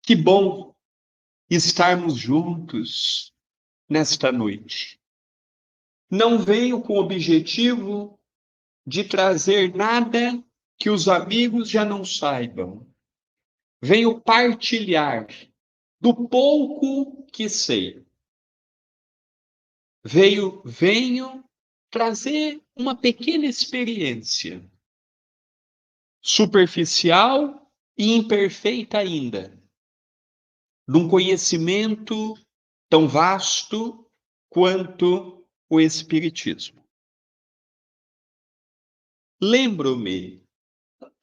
Que bom estarmos juntos nesta noite. Não venho com o objetivo de trazer nada que os amigos já não saibam. Venho partilhar do pouco que sei. Venho trazer uma pequena experiência, superficial e imperfeita ainda, de um conhecimento tão vasto quanto o Espiritismo. Lembro-me,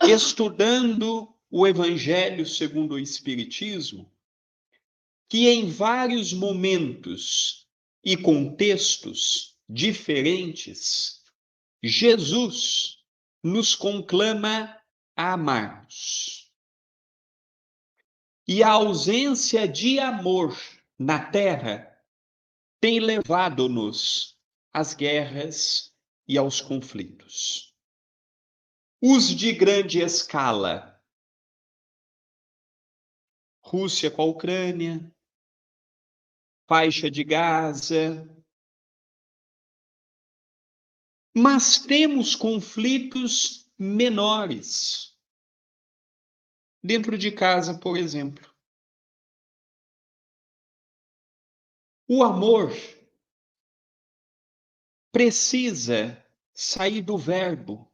estudando o Evangelho segundo o Espiritismo, que em vários momentos e contextos diferentes, Jesus nos conclama a amarmos. E a ausência de amor na Terra tem levado-nos às guerras e aos conflitos. Os de grande escala, Rússia com a Ucrânia, faixa de Gaza. Mas temos conflitos menores. Dentro de casa, por exemplo. O amor precisa sair do verbo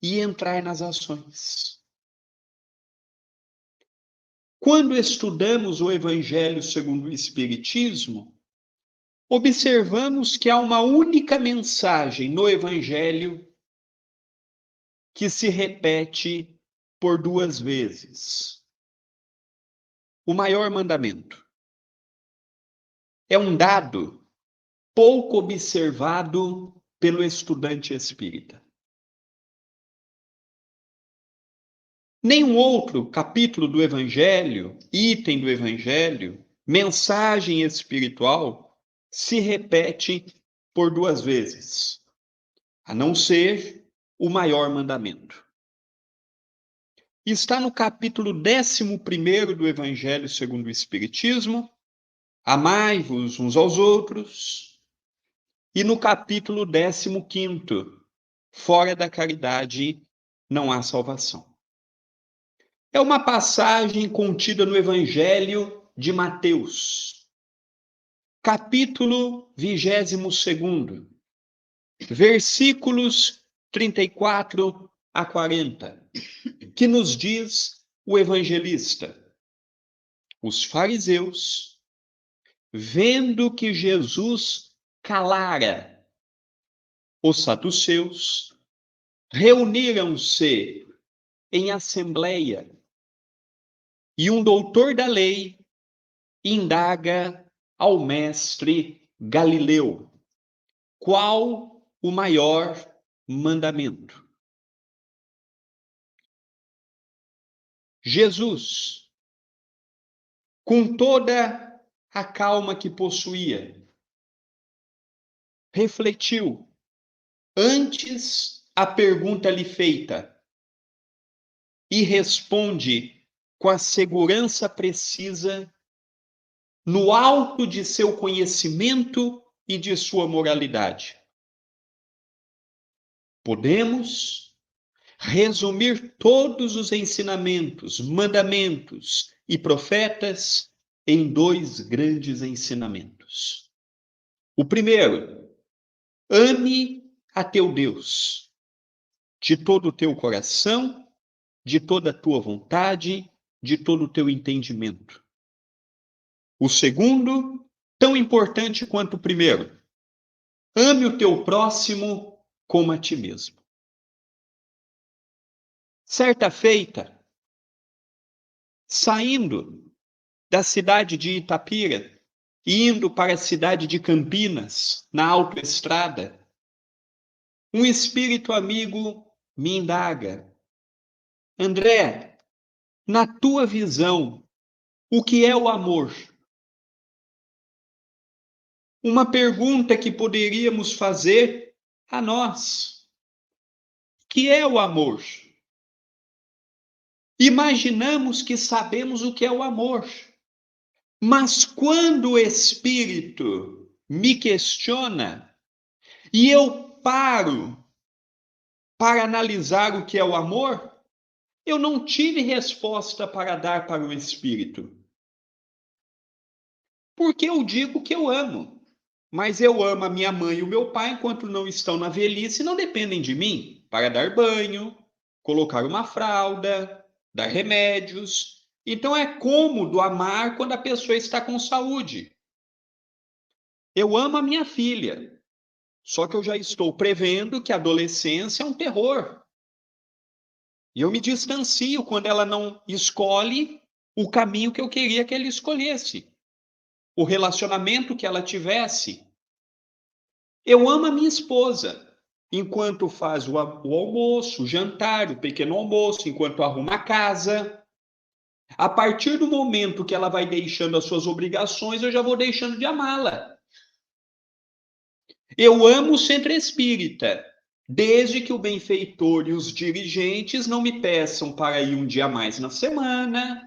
e entrar nas ações. Quando estudamos o Evangelho segundo o Espiritismo, observamos que há uma única mensagem no Evangelho que se repete por 2 vezes. O maior mandamento. É um dado pouco observado pelo estudante espírita. Nenhum outro capítulo do Evangelho, item do Evangelho, mensagem espiritual, se repete por 2 vezes, a não ser o maior mandamento. Está no capítulo 11º do Evangelho segundo o Espiritismo, amai-vos uns aos outros, e no capítulo 15º, fora da caridade não há salvação. É uma passagem contida no Evangelho de Mateus, capítulo 22º, versículos 34 a 40, que nos diz o evangelista: os fariseus, vendo que Jesus calara os saduceus, reuniram-se em assembleia, e um doutor da lei indaga ao mestre Galileu: qual o maior mandamento? Jesus, com toda a calma que possuía, refletiu antes a pergunta lhe feita e responde com a segurança precisa no alto de seu conhecimento e de sua moralidade. Podemos resumir todos os ensinamentos, mandamentos e profetas em 2 grandes ensinamentos. O primeiro: ame a teu Deus de todo o teu coração, de toda a tua vontade, de todo o teu entendimento. O segundo, tão importante quanto o primeiro: ame o teu próximo como a ti mesmo. Certa feita, saindo da cidade de Itapira, indo para a cidade de Campinas, na autoestrada, um espírito amigo me indaga: André, na tua visão, o que é o amor? Uma pergunta que poderíamos fazer a nós. O que é o amor? Imaginamos que sabemos o que é o amor. Mas quando o Espírito me questiona e eu paro para analisar o que é o amor, eu não tive resposta para dar para o Espírito. Porque eu digo que eu amo. Mas eu amo a minha mãe e o meu pai enquanto não estão na velhice e não dependem de mim para dar banho, colocar uma fralda, dar remédios. Então é cômodo amar quando a pessoa está com saúde. Eu amo a minha filha, só que eu já estou prevendo que a adolescência é um terror. E eu me distancio quando ela não escolhe o caminho que eu queria que ela escolhesse, o relacionamento que ela tivesse. Eu amo a minha esposa, enquanto faz o almoço, o jantar, o pequeno almoço, enquanto arruma a casa. A partir do momento que ela vai deixando as suas obrigações, eu já vou deixando de amá-la. Eu amo o centro espírita, desde que o benfeitor e os dirigentes não me peçam para ir um dia a mais na semana,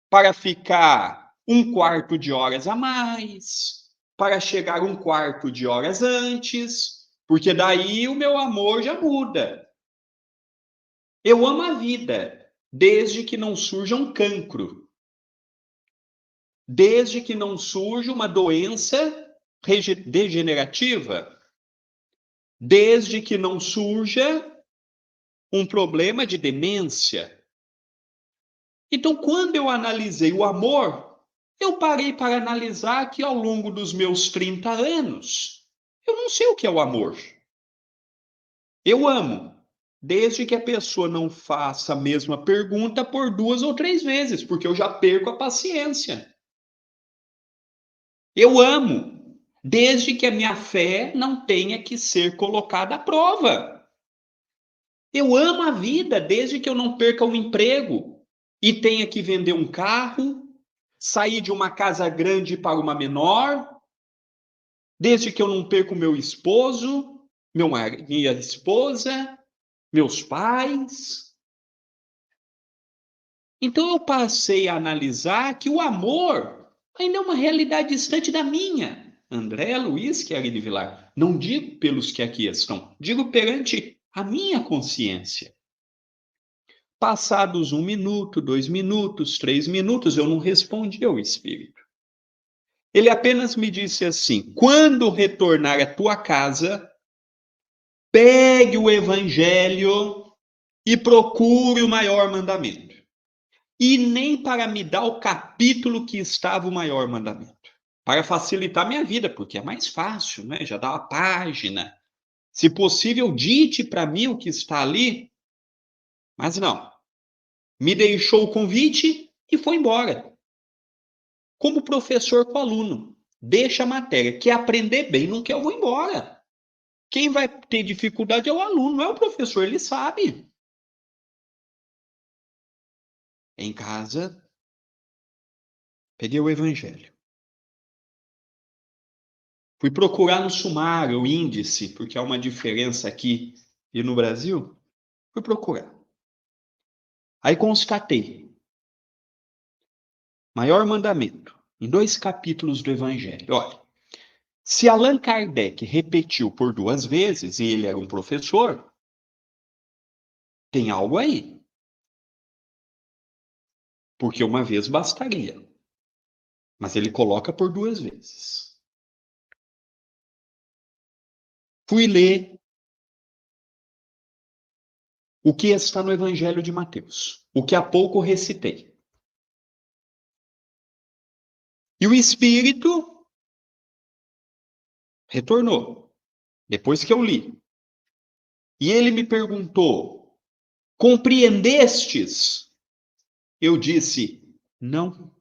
para ficar um quarto de horas a mais, para chegar um quarto de horas antes, porque daí o meu amor já muda. Eu amo a vida, desde que não surja um cancro, desde que não surja uma doença degenerativa, desde que não surja um problema de demência. Então, quando eu analisei o amor, eu parei para analisar que ao longo dos meus 30 anos, eu não sei o que é o amor. Eu amo, desde que a pessoa não faça a mesma pergunta por 2 ou 3 vezes, porque eu já perco a paciência. Eu amo, desde que a minha fé não tenha que ser colocada à prova. Eu amo a vida, desde que eu não perca o emprego e tenha que vender um carro, sair de uma casa grande para uma menor, desde que eu não perca o meu esposo, minha esposa, meus pais. Então eu passei a analisar que o amor ainda é uma realidade distante da minha. André Luiz Chiari Vilar. Não digo pelos que aqui estão, digo perante a minha consciência. Passados 1 minuto, 2 minutos, 3 minutos, eu não respondi ao Espírito. Ele apenas me disse assim: quando retornar à tua casa, pegue o Evangelho e procure o maior mandamento. E nem para me dar o capítulo que estava o maior mandamento. Para facilitar minha vida, porque é mais fácil, né? Já dá uma página. Se possível, dite para mim o que está ali. Mas não. Me deixou o convite e foi embora. Como professor com o aluno. Deixa a matéria. Quer aprender bem, não quer, eu vou embora. Quem vai ter dificuldade é o aluno, não é o professor, ele sabe. Em casa, peguei o evangelho. Fui procurar no sumário o índice, porque há uma diferença aqui e no Brasil. Fui procurar. Aí constatei. Maior mandamento, em 2 capítulos do evangelho. Olha, se Allan Kardec repetiu por 2 vezes, e ele era um professor, tem algo aí. Porque uma vez bastaria. Mas ele coloca por 2 vezes. Fui ler o que está no Evangelho de Mateus, o que há pouco recitei. E o Espírito retornou, depois que eu li. E ele me perguntou: compreendestes? Eu disse: não.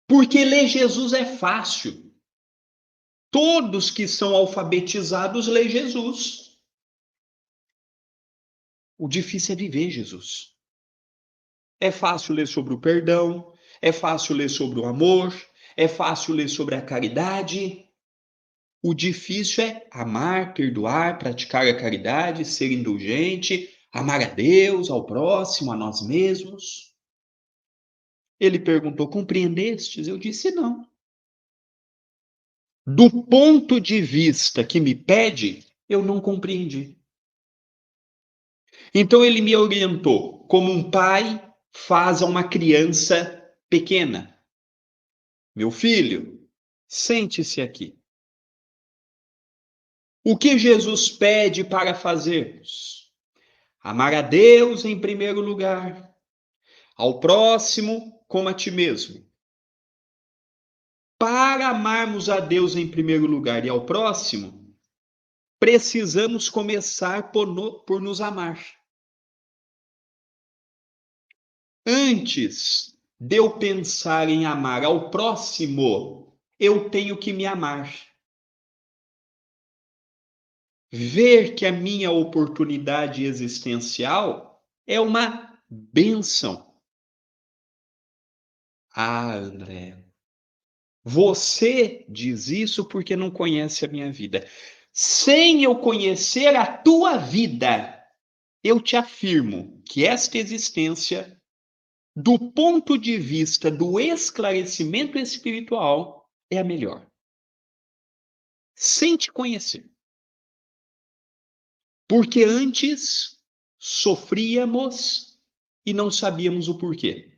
Porque ler Jesus é fácil. Todos que são alfabetizados leem Jesus. O difícil é viver Jesus. É fácil ler sobre o perdão, é fácil ler sobre o amor, é fácil ler sobre a caridade. O difícil é amar, perdoar, praticar a caridade, ser indulgente, Amar a Deus, ao próximo, a nós mesmos. Ele perguntou: compreendestes? Eu disse: não. Do ponto de vista que me pede, eu não compreendi. Então ele me orientou como um pai faz a uma criança pequena. Meu filho, sente-se aqui. O que Jesus pede para fazermos? Amar a Deus em primeiro lugar, ao próximo como a ti mesmo. Para amarmos a Deus em primeiro lugar e ao próximo, precisamos começar por nos amar. Antes de eu pensar em amar ao próximo, eu tenho que me amar. Ver que a minha oportunidade existencial é uma bênção. Ah, André, você diz isso porque não conhece a minha vida. Sem eu conhecer a tua vida, eu te afirmo que esta existência, do ponto de vista do esclarecimento espiritual, é a melhor. Sem te conhecer. Porque antes sofríamos e não sabíamos o porquê.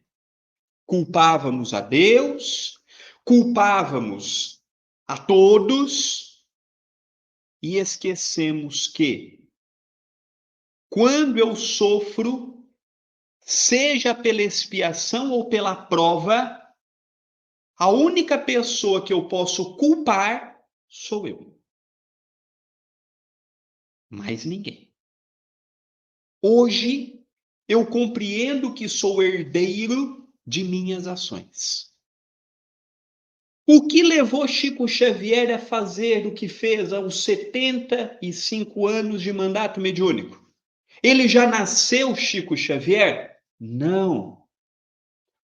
Culpávamos a Deus, culpávamos a todos e esquecemos que quando eu sofro, seja pela expiação ou pela prova, a única pessoa que eu posso culpar sou eu. Mais ninguém. Hoje, eu compreendo que sou herdeiro de minhas ações. O que levou Chico Xavier a fazer o que fez aos 75 anos de mandato mediúnico? Ele já nasceu Chico Xavier? Não.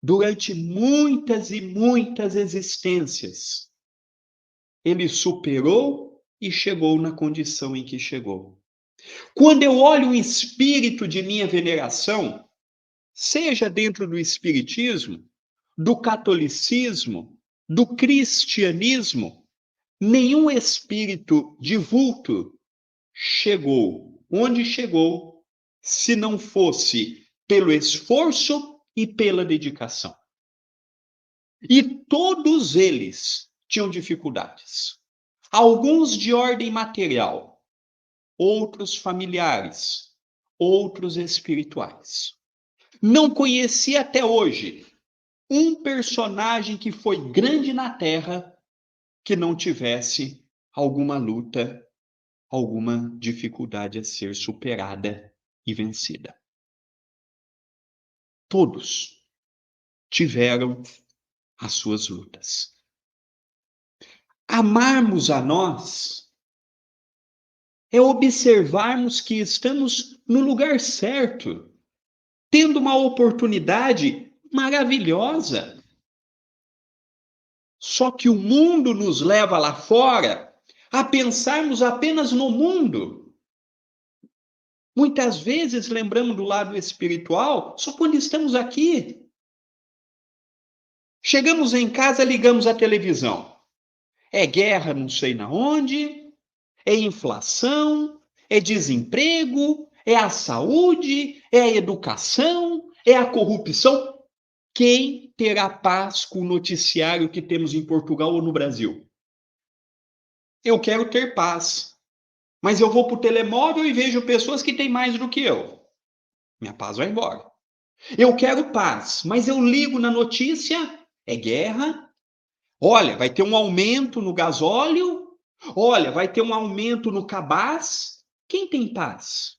Durante muitas e muitas existências, ele superou e chegou na condição em que chegou. Quando eu olho o espírito de minha veneração, seja dentro do espiritismo, do catolicismo, do cristianismo, nenhum espírito de vulto chegou onde chegou se não fosse pelo esforço e pela dedicação. E todos eles tinham dificuldades. Alguns de ordem material, outros familiares, outros espirituais. Não conheci até hoje um personagem que foi grande na Terra que não tivesse alguma luta, alguma dificuldade a ser superada e vencida. Todos tiveram as suas lutas. Amarmos a nós é observarmos que estamos no lugar certo, tendo uma oportunidade maravilhosa. Só que o mundo nos leva lá fora a pensarmos apenas no mundo. Muitas vezes lembramos do lado espiritual só quando estamos aqui. Chegamos em casa, ligamos a televisão. É guerra não sei na onde, é inflação, é desemprego, é a saúde, é a educação, é a corrupção. Quem terá paz com o noticiário que temos em Portugal ou no Brasil? Eu quero ter paz, mas eu vou para o telemóvel e vejo pessoas que têm mais do que eu. Minha paz vai embora. Eu quero paz, mas eu ligo na notícia, é guerra. Olha, vai ter um aumento no gasóleo. Olha, vai ter um aumento no cabaz. Quem tem paz?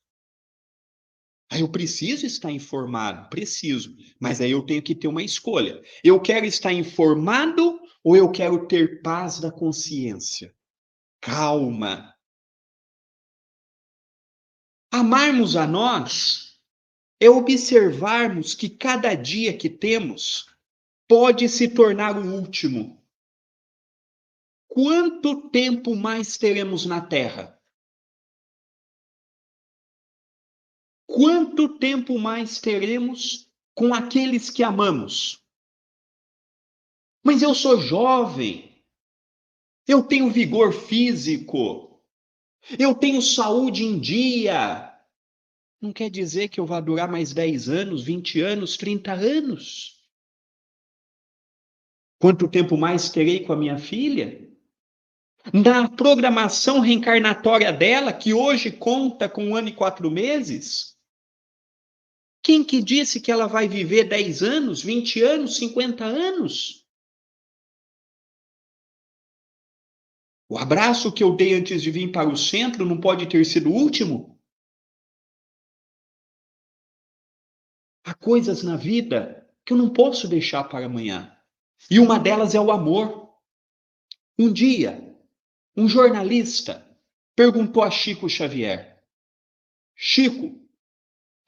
Aí eu preciso estar informado, preciso, mas aí eu tenho que ter uma escolha. Eu quero estar informado ou eu quero ter paz da consciência? Calma. Amarmos a nós é observarmos que cada dia que temos pode se tornar o último. Quanto tempo mais teremos na Terra? Quanto tempo mais teremos com aqueles que amamos? Mas eu sou jovem, eu tenho vigor físico, eu tenho saúde em dia. Não quer dizer que eu vá durar mais 10 anos, 20 anos, 30 anos. Quanto tempo mais terei com a minha filha? Na programação reencarnatória dela, que hoje conta com 1 ano e 4 meses, quem que disse que ela vai viver 10 anos, 20 anos, 50 anos? O abraço que eu dei antes de vir para o centro não pode ter sido o último? Há coisas na vida que eu não posso deixar para amanhã. E uma delas é o amor. Um dia, um jornalista perguntou a Chico Xavier: Chico,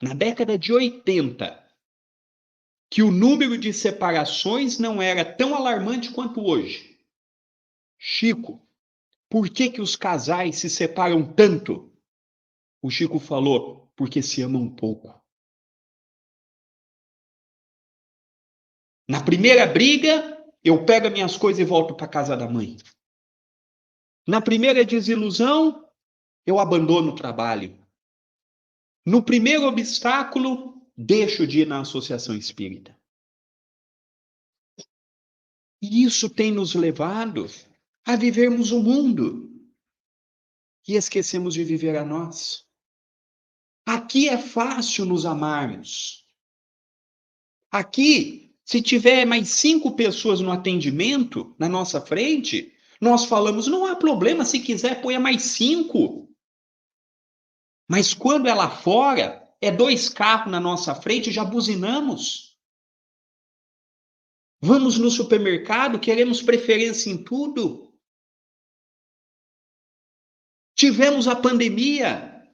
na década de 80, que o número de separações não era tão alarmante quanto hoje. Chico, por que que os casais se separam tanto? O Chico falou: porque se amam pouco. Na primeira briga, eu pego as minhas coisas e volto para casa da mãe. Na primeira desilusão, eu abandono o trabalho. No primeiro obstáculo, deixo de ir na associação espírita. E isso tem nos levado a vivermos o mundo e esquecemos de viver a nós. Aqui é fácil nos amarmos. Aqui, se tiver mais 5 pessoas no atendimento, na nossa frente, nós falamos, não há problema, se quiser, ponha mais 5. Mas quando é lá fora, é 2 carros na nossa frente, já buzinamos. Vamos no supermercado, queremos preferência em tudo. Tivemos a pandemia.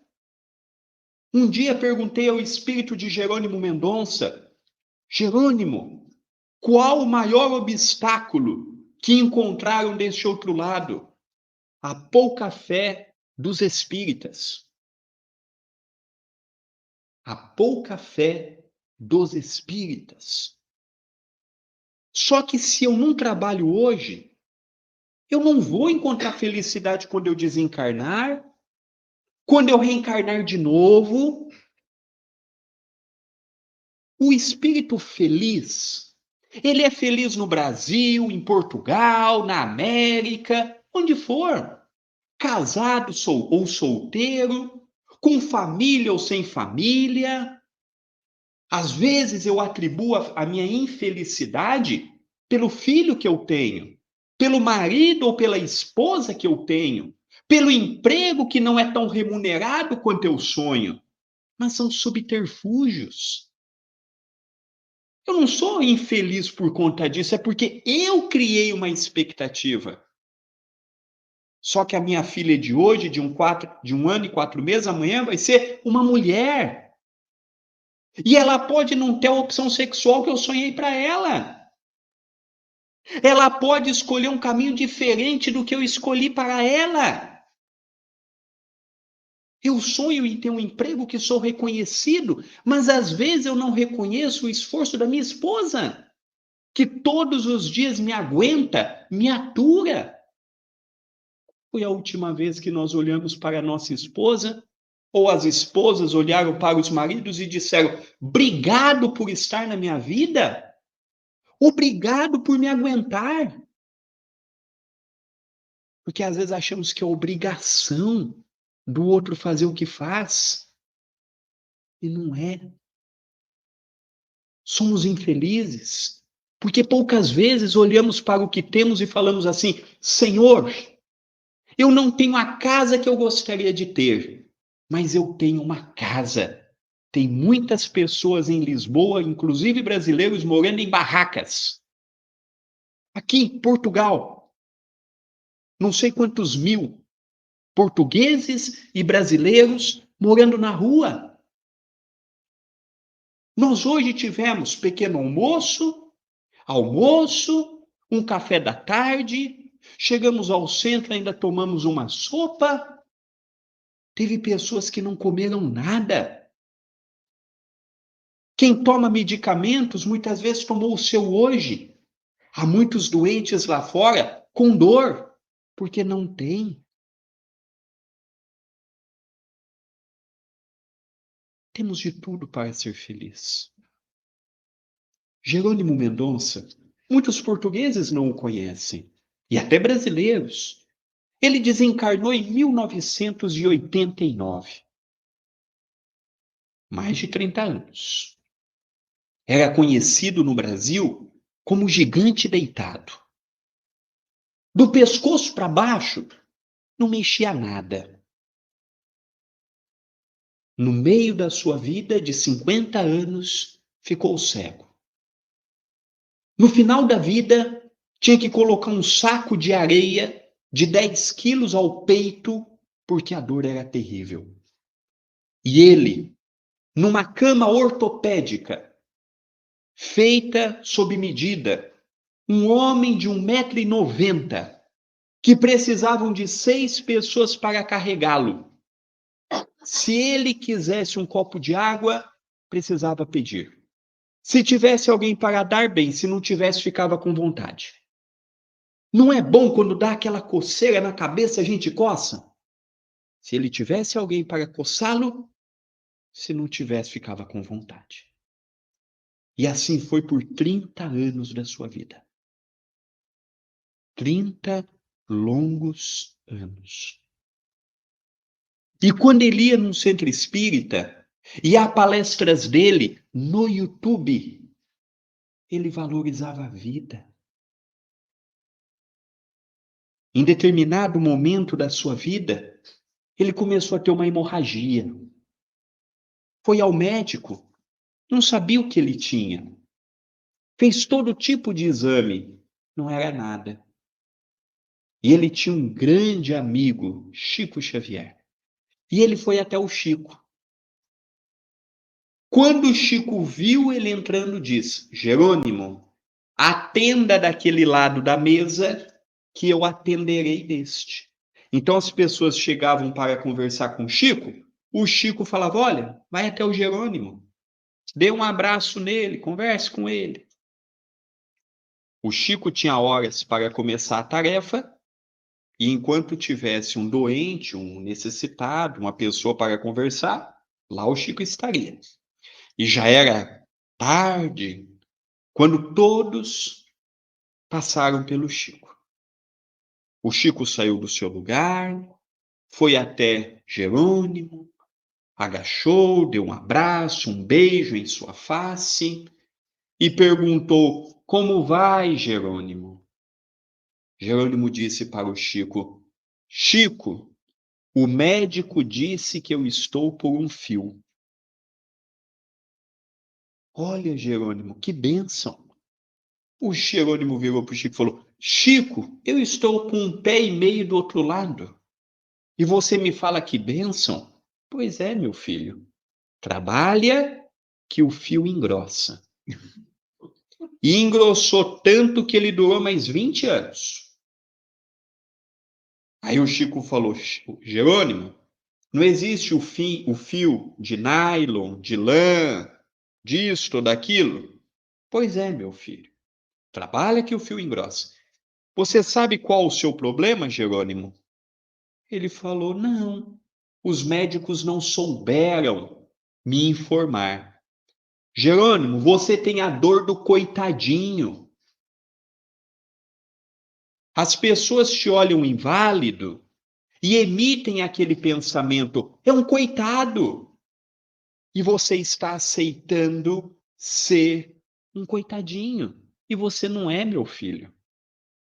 Um dia perguntei ao espírito de Jerônimo Mendonça, Jerônimo, qual o maior obstáculo que encontraram deste outro lado? A pouca fé dos espíritas. A pouca fé dos espíritas. Só que se eu não trabalho hoje, eu não vou encontrar felicidade quando eu desencarnar, quando eu reencarnar de novo. O espírito feliz, ele é feliz no Brasil, em Portugal, na América, onde for. Casado ou solteiro, com família ou sem família. Às vezes eu atribuo a minha infelicidade pelo filho que eu tenho, pelo marido ou pela esposa que eu tenho, pelo emprego que não é tão remunerado quanto eu sonho. Mas são subterfúgios. Eu não sou infeliz por conta disso, é porque eu criei uma expectativa. Só que a minha filha de hoje, de 1 ano e 4 meses, amanhã vai ser uma mulher. E ela pode não ter a opção sexual que eu sonhei para ela. Ela pode escolher um caminho diferente do que eu escolhi para ela. Eu sonho em ter um emprego que sou reconhecido, mas às vezes eu não reconheço o esforço da minha esposa, que todos os dias me aguenta, me atura. Foi a última vez que nós olhamos para a nossa esposa, ou as esposas olharam para os maridos e disseram: obrigado por estar na minha vida, obrigado por me aguentar. Porque às vezes achamos que é obrigação do outro fazer o que faz, e não é. Somos infelizes, porque poucas vezes olhamos para o que temos e falamos assim: Senhor, eu não tenho a casa que eu gostaria de ter, mas eu tenho uma casa. Tem muitas pessoas em Lisboa, inclusive brasileiros, morando em barracas. Aqui em Portugal, não sei quantos mil portugueses e brasileiros morando na rua. Nós hoje tivemos pequeno almoço, almoço, um café da tarde, chegamos ao centro, ainda tomamos uma sopa. Teve pessoas que não comeram nada. Quem toma medicamentos muitas vezes tomou o seu hoje. Há muitos doentes lá fora com dor, porque não tem. Temos de tudo para ser feliz. Jerônimo Mendonça, muitos portugueses não o conhecem, e até brasileiros. Ele desencarnou em 1989, mais de 30 anos. Era conhecido no Brasil como gigante deitado. Do pescoço para baixo, não mexia nada. No meio da sua vida de 50 anos, ficou cego. No final da vida, tinha que colocar um saco de areia de 10 quilos ao peito, porque a dor era terrível. E ele, numa cama ortopédica, feita sob medida, um homem de 1,90 m, que precisavam de 6 pessoas para carregá-lo. Se ele quisesse um copo de água, precisava pedir. Se tivesse alguém para dar, bem, se não tivesse, ficava com vontade. Não é bom quando dá aquela coceira na cabeça, a gente coça? Se ele tivesse alguém para coçá-lo, se não tivesse, ficava com vontade. E assim foi por 30 anos da sua vida. 30 longos anos. E quando ele ia num centro espírita, e há palestras dele no YouTube, ele valorizava a vida. Em determinado momento da sua vida, ele começou a ter uma hemorragia. Foi ao médico, não sabia o que ele tinha. Fez todo tipo de exame, não era nada. E ele tinha um grande amigo, Chico Xavier. E ele foi até o Chico. Quando o Chico viu ele entrando, disse: Jerônimo, atenda daquele lado da mesa, que eu atenderei deste. Então as pessoas chegavam para conversar com o Chico falava: olha, vai até o Jerônimo, dê um abraço nele, converse com ele. O Chico tinha horas para começar a tarefa, e enquanto tivesse um doente, um necessitado, uma pessoa para conversar, lá o Chico estaria. E já era tarde quando todos passaram pelo Chico. O Chico saiu do seu lugar, foi até Jerônimo, agachou, deu um abraço, um beijo em sua face e perguntou: como vai, Jerônimo? Jerônimo disse para o Chico: Chico, o médico disse que eu estou por um fio. Olha, Jerônimo, que bênção. O Jerônimo virou para o Chico e falou: Chico, eu estou com 1,5 pé do outro lado. E você me fala que bênção? Pois é, meu filho. Trabalha que o fio engrossa. E engrossou tanto que ele durou mais 20 anos. Aí o Chico falou: Jerônimo, não existe o fio de nylon, de lã, disto ou daquilo? Pois é, meu filho. Trabalha que o fio engrossa. Você sabe qual o seu problema, Jerônimo? Ele falou: não, os médicos não souberam me informar. Jerônimo, você tem a dor do coitadinho. As pessoas te olham inválido e emitem aquele pensamento: é um coitado. E você está aceitando ser um coitadinho. E você não é, meu filho.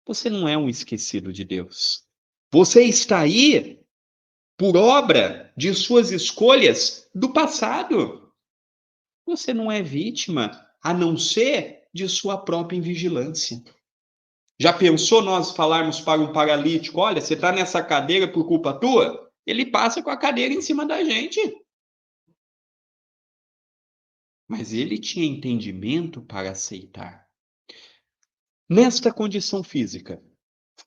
Você não é um esquecido de Deus. Você está aí por obra de suas escolhas do passado. Você não é vítima, a não ser de sua própria invigilância. Já pensou nós falarmos para um paralítico: olha, você está nessa cadeira por culpa tua? Ele passa com a cadeira em cima da gente. Mas ele tinha entendimento para aceitar. Nesta condição física,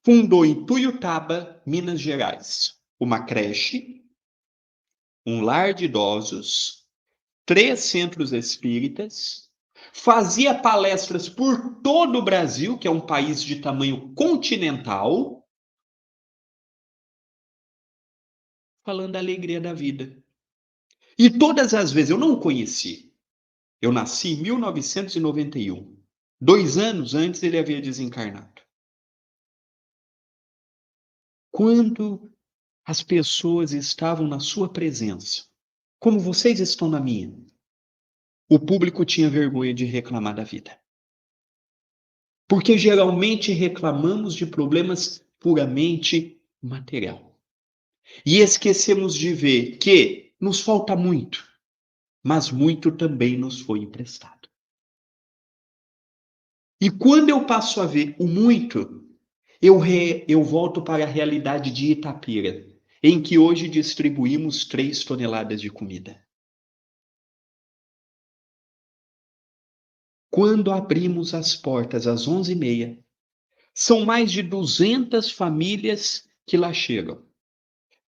fundou em Tuiutaba, Minas Gerais, uma creche, um lar de idosos 3 centros espíritas, fazia palestras por todo o Brasil, que é um país de tamanho continental, falando da alegria da vida. E todas as vezes, eu não o conheci. Eu nasci em 1991. 2 anos antes ele havia desencarnado. Quando as pessoas estavam na sua presença, como vocês estão na minha, o público tinha vergonha de reclamar da vida. Porque geralmente reclamamos de problemas puramente material. E esquecemos de ver que nos falta muito, mas muito também nos foi emprestado. E quando eu passo a ver o muito, eu volto para a realidade de Itapira, em que hoje distribuímos 3 toneladas de comida. Quando abrimos as portas às 11h30, são mais de 200 famílias que lá chegam.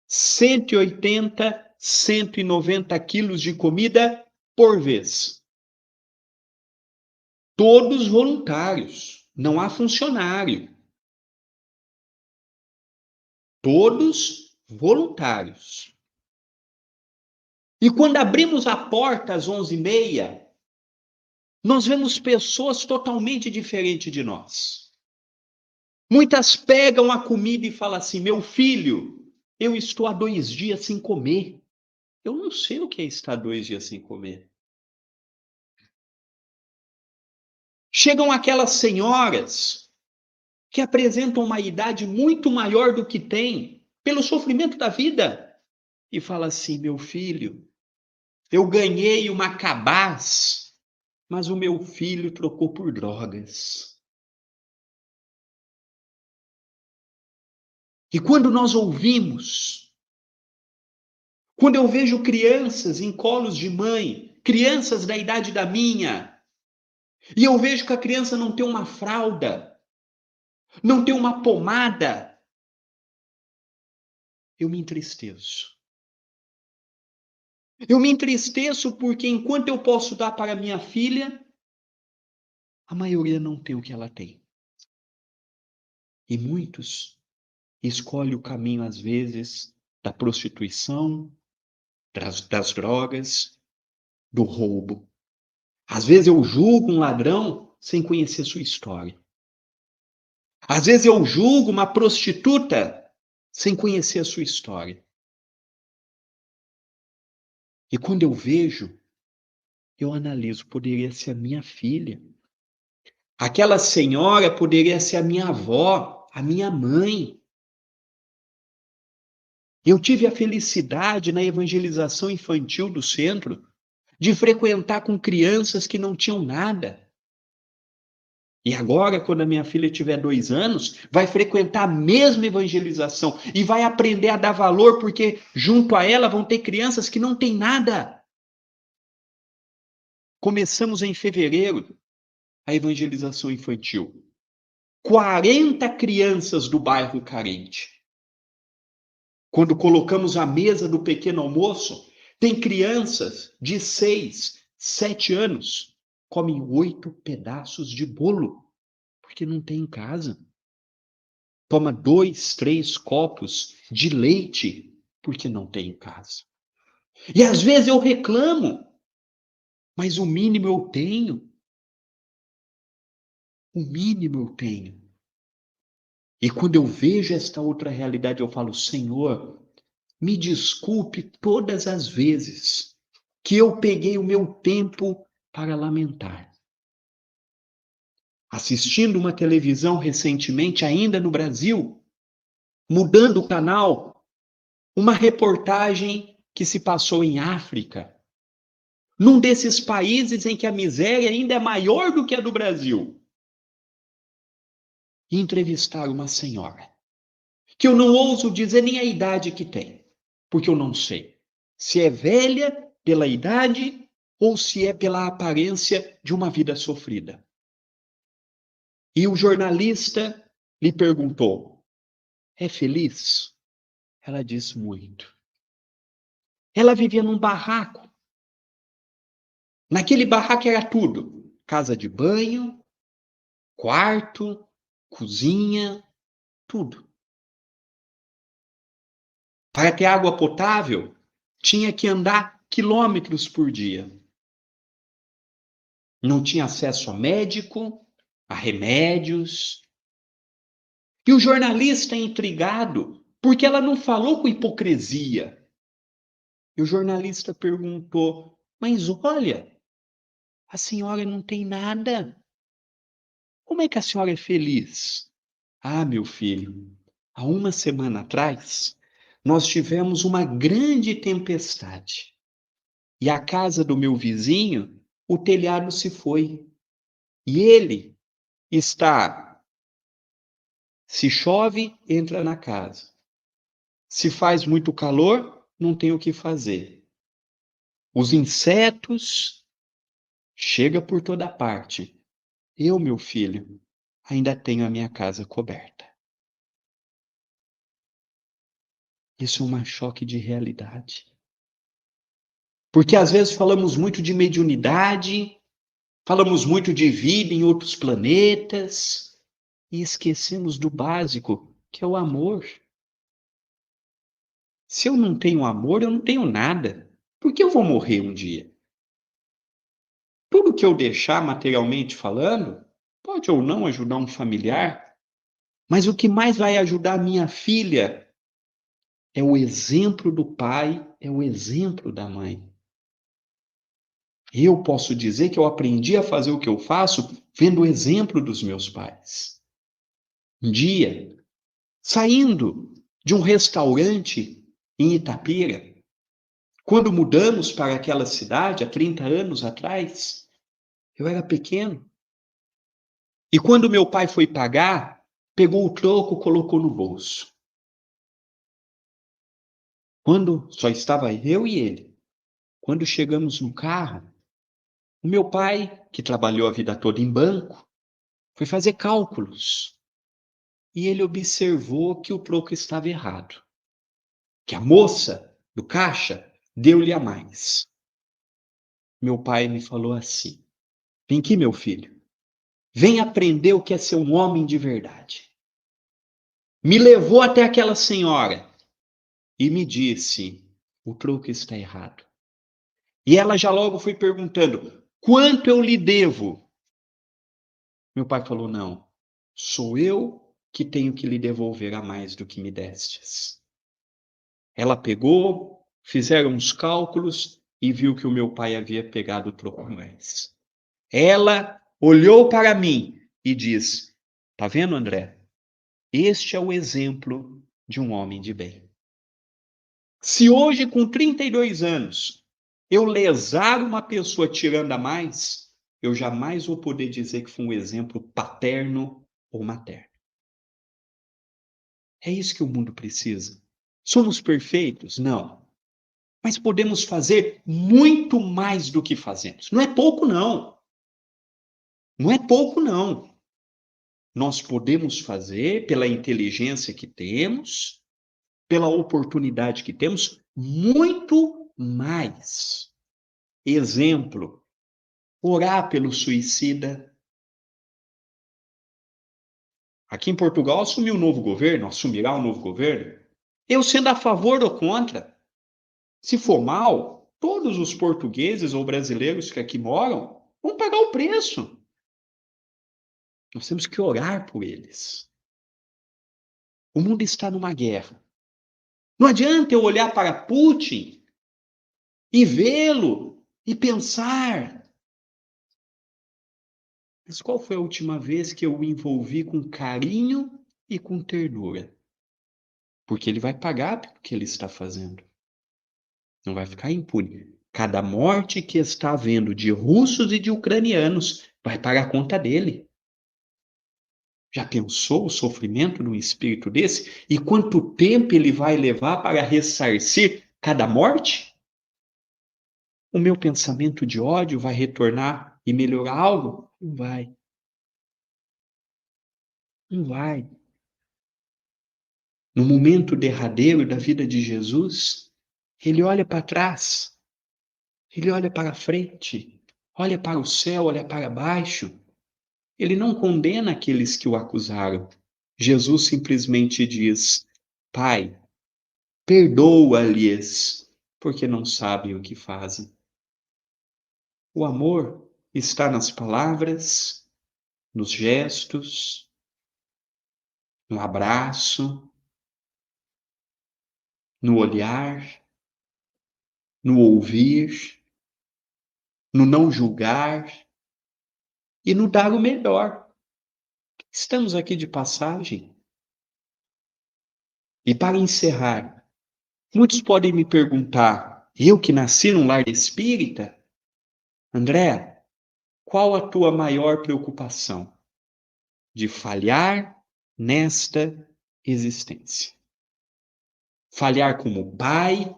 180, 190 quilos de comida por vez. Todos voluntários, não há funcionário. Todos voluntários. E quando abrimos a porta às 11h30, nós vemos pessoas totalmente diferentes de nós. Muitas pegam a comida e falam assim: meu filho, eu estou há 2 dias sem comer. Eu não sei o que é estar 2 dias sem comer. Chegam aquelas senhoras que apresentam uma idade muito maior do que tem, pelo sofrimento da vida, e fala assim: meu filho, eu ganhei uma cabaz, mas o meu filho trocou por drogas. E quando nós ouvimos, quando eu vejo crianças em colos de mãe, crianças da idade da minha, e eu vejo que a criança não tem uma fralda, não tem uma pomada, eu me entristeço. Eu me entristeço porque enquanto eu posso dar para minha filha, a maioria não tem o que ela tem. E muitos escolhem o caminho, às vezes, da prostituição, das drogas, do roubo. Às vezes eu julgo um ladrão sem conhecer sua história. Às vezes eu julgo uma prostituta sem conhecer a sua história. E quando eu vejo, eu analiso, poderia ser a minha filha. Aquela senhora poderia ser a minha avó, a minha mãe. Eu tive a felicidade na evangelização infantil do centro de frequentar com crianças que não tinham nada. E agora, quando a minha filha tiver 2 anos, vai frequentar a mesma evangelização e vai aprender a dar valor, porque junto a ela vão ter crianças que não têm nada. Começamos em fevereiro a evangelização infantil. 40 crianças do bairro carente. Quando colocamos a mesa do pequeno almoço, tem crianças de 6, 7 anos, comem 8 pedaços de bolo, porque não tem em casa. Toma 2, 3 copos de leite, porque não tem em casa. E às vezes eu reclamo, mas o mínimo eu tenho. O mínimo eu tenho. E quando eu vejo esta outra realidade, eu falo: Senhor, me desculpe todas as vezes que eu peguei o meu tempo para lamentar. Assistindo uma televisão recentemente, ainda no Brasil, mudando o canal, uma reportagem que se passou em África, num desses países em que a miséria ainda é maior do que a do Brasil. E entrevistar uma senhora, que eu não ouso dizer nem a idade que tem, porque eu não sei se é velha pela idade ou se é pela aparência de uma vida sofrida. E o jornalista lhe perguntou: é feliz? Ela disse: muito. Ela vivia num barraco. Naquele barraco era tudo: casa de banho, quarto, cozinha, tudo. Para ter água potável, tinha que andar quilômetros por dia. Não tinha acesso a médico, a remédios. E o jornalista intrigado, porque ela não falou com hipocrisia. E o jornalista perguntou: mas olha, a senhora não tem nada. Como é que a senhora é feliz? Ah, meu filho, há uma semana atrás, nós tivemos uma grande tempestade. E a casa do meu vizinho, o telhado se foi. E ele está, se chove, entra na casa. Se faz muito calor, não tem o que fazer. Os insetos chegam por toda parte. Eu, meu filho, ainda tenho a minha casa coberta. Isso é um choque de realidade. Porque às vezes falamos muito de mediunidade, falamos muito de vida em outros planetas e esquecemos do básico, que é o amor. Se eu não tenho amor, eu não tenho nada. Por que eu vou morrer um dia? Tudo que eu deixar materialmente falando, pode ou não ajudar um familiar, mas o que mais vai ajudar minha filha é o exemplo do pai, é o exemplo da mãe. Eu posso dizer que eu aprendi a fazer o que eu faço vendo o exemplo dos meus pais. Um dia, saindo de um restaurante em Itapira, quando mudamos para aquela cidade, há 30 anos atrás, eu era pequeno. E quando meu pai foi pagar, pegou o troco, colocou no bolso. Quando só estava eu e ele, quando chegamos no carro, o meu pai, que trabalhou a vida toda em banco, foi fazer cálculos. E ele observou que o troco estava errado. Que a moça do caixa deu-lhe a mais. Meu pai me falou assim: vem aqui, meu filho, vem aprender o que é ser um homem de verdade. Me levou até aquela senhora e me disse: o troco está errado. E ela já logo foi perguntando: quanto eu lhe devo? Meu pai falou: não, sou eu que tenho que lhe devolver a mais do que me destes. Ela pegou, fizeram os cálculos e viu que o meu pai havia pegado o troco a mais. Ela olhou para mim e disse: tá vendo, André? Este é o exemplo de um homem de bem. Se hoje, com 32 anos, eu lesar uma pessoa tirando a mais, eu jamais vou poder dizer que foi um exemplo paterno ou materno. É isso que o mundo precisa. Somos perfeitos? Não. Mas podemos fazer muito mais do que fazemos. Não é pouco, não. Não é pouco, não. Nós podemos fazer, pela inteligência que temos, pela oportunidade que temos, muito mais. Exemplo: orar pelo suicida. Aqui em Portugal assumiu um novo governo, assumirá um novo governo. Eu sendo a favor ou contra. Se for mal, todos os portugueses ou brasileiros que aqui moram vão pagar o preço. Nós temos que orar por eles. O mundo está numa guerra. Não adianta eu olhar para Putin e vê-lo e pensar: mas qual foi a última vez que eu o envolvi com carinho e com ternura? Porque ele vai pagar pelo que ele está fazendo. Não vai ficar impune. Cada morte que está havendo de russos e de ucranianos vai pagar a conta dele. Já pensou o sofrimento de um espírito desse? E quanto tempo ele vai levar para ressarcir cada morte? O meu pensamento de ódio vai retornar e melhorar algo? Não vai. Não vai. No momento derradeiro da vida de Jesus, ele olha para trás, ele olha para frente. olha para o céu, olha para baixo. Ele não condena aqueles que o acusaram. Jesus simplesmente diz: Pai, perdoa-lhes, porque não sabem o que fazem. O amor está nas palavras, nos gestos, no abraço, no olhar, no ouvir, no não julgar e no dar o melhor. Estamos aqui de passagem. E para encerrar, muitos podem me perguntar, eu que nasci num lar espírita, André, qual a tua maior preocupação? De falhar nesta existência. Falhar como pai,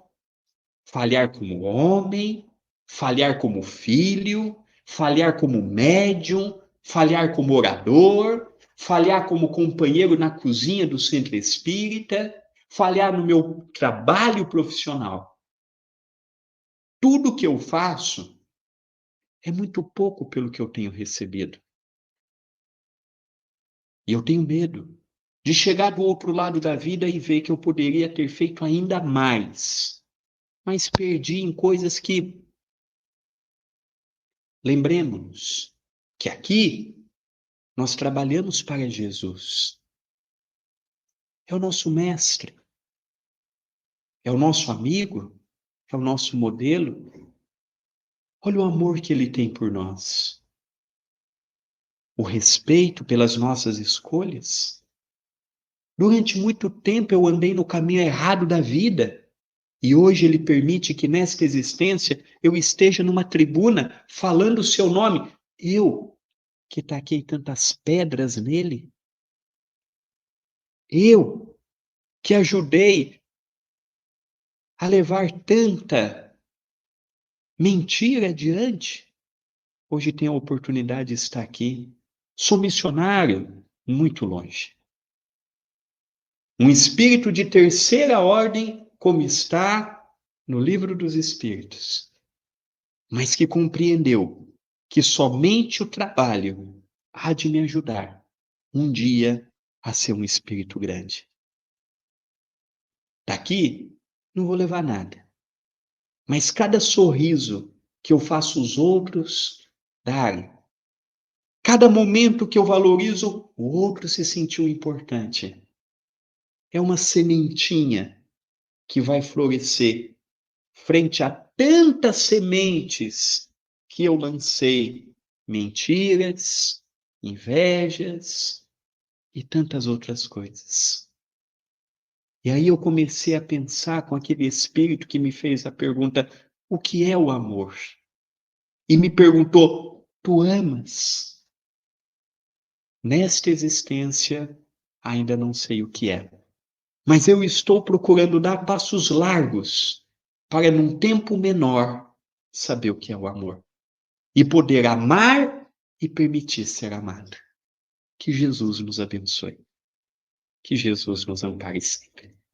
falhar como homem, falhar como filho, falhar como médium, falhar como orador, falhar como companheiro na cozinha do centro espírita, falhar no meu trabalho profissional. Tudo que eu faço é muito pouco pelo que eu tenho recebido. E eu tenho medo de chegar do outro lado da vida e ver que eu poderia ter feito ainda mais, mas perdi em coisas que, lembremos-nos, que aqui nós trabalhamos para Jesus. É o nosso mestre, é o nosso amigo, é o nosso modelo. Olha o amor que ele tem por nós, o respeito pelas nossas escolhas. Durante muito tempo eu andei no caminho errado da vida. E hoje ele permite que nesta existência eu esteja numa tribuna falando o seu nome. Eu, que taquei tantas pedras nele. Eu, que ajudei a levar tanta mentira adiante. Hoje tenho a oportunidade de estar aqui. Sou missionário muito longe. Um espírito de terceira ordem, como está no livro dos Espíritos, mas que compreendeu que somente o trabalho há de me ajudar um dia a ser um espírito grande. Daqui não vou levar nada, mas cada sorriso que eu faço os outros darem, cada momento que eu valorizo o outro se sentiu importante, é uma sementinha que vai florescer frente a tantas sementes que eu lancei, mentiras, invejas e tantas outras coisas. E aí eu comecei a pensar com aquele espírito que me fez a pergunta: o que é o amor? E me perguntou: tu amas? Nesta existência, ainda não sei o que é, mas eu estou procurando dar passos largos para, num tempo menor, saber o que é o amor e poder amar e permitir ser amado. Que Jesus nos abençoe. Que Jesus nos ampare sempre.